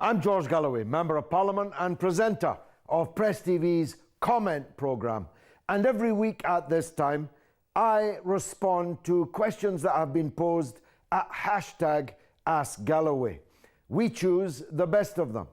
I'm George Galloway, Member of Parliament and presenter of Press TV's Comment programme. And every week at this time, I respond to questions that have been posed at #AskGalloway. We choose the best of them.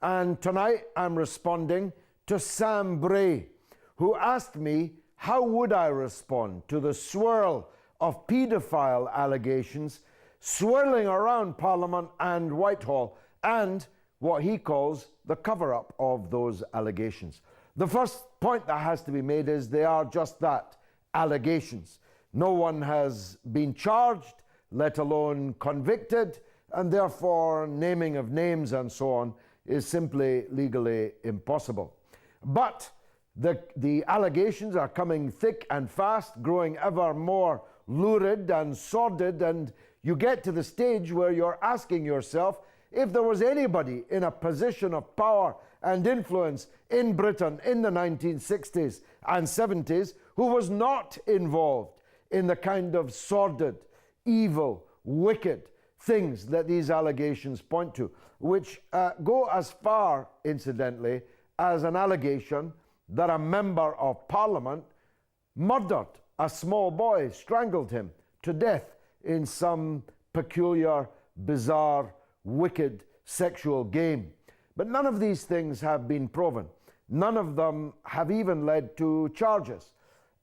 And tonight I'm responding to Sam Bray, who asked me how would I respond to the swirl of paedophile allegations swirling around Parliament and Whitehall and what he calls the cover-up of those allegations. The first point that has to be made is they are just that, allegations. No one has been charged, let alone convicted, and therefore naming of names and so on is simply legally impossible. But the allegations are coming thick and fast, growing ever more lurid and sordid, and you get to the stage where you're asking yourself if there was anybody in a position of power and influence in Britain in the 1960s and 70s who was not involved in the kind of sordid, evil, wicked things that these allegations point to, which go as far, incidentally, as an allegation that a member of Parliament murdered a small boy, strangled him to death in some peculiar, bizarre, wicked sexual game. But none of these things have been proven. None of them have even led to charges.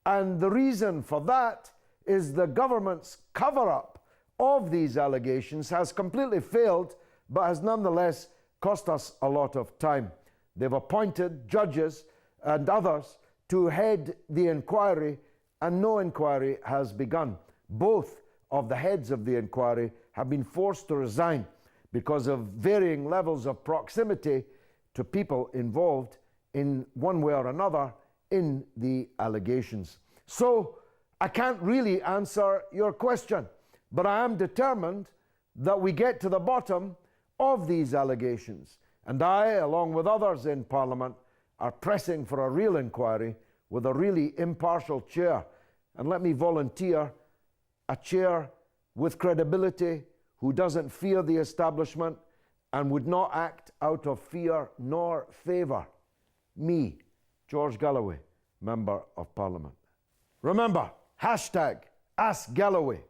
And the reason for that is the government's cover-up of these allegations has completely failed, but has nonetheless cost us a lot of time. They've appointed judges and others to head the inquiry, and no inquiry has begun. Both of the heads of the inquiry have been forced to resign because of varying levels of proximity to people involved in one way or another in the allegations. So I can't really answer your question, but I am determined that we get to the bottom of these allegations. And I, along with others in Parliament, are pressing for a real inquiry with a really impartial chair. And let me volunteer a chair with credibility, who doesn't fear the establishment and would not act out of fear nor favour. Me, George Galloway, Member of Parliament. Remember, #AskGalloway.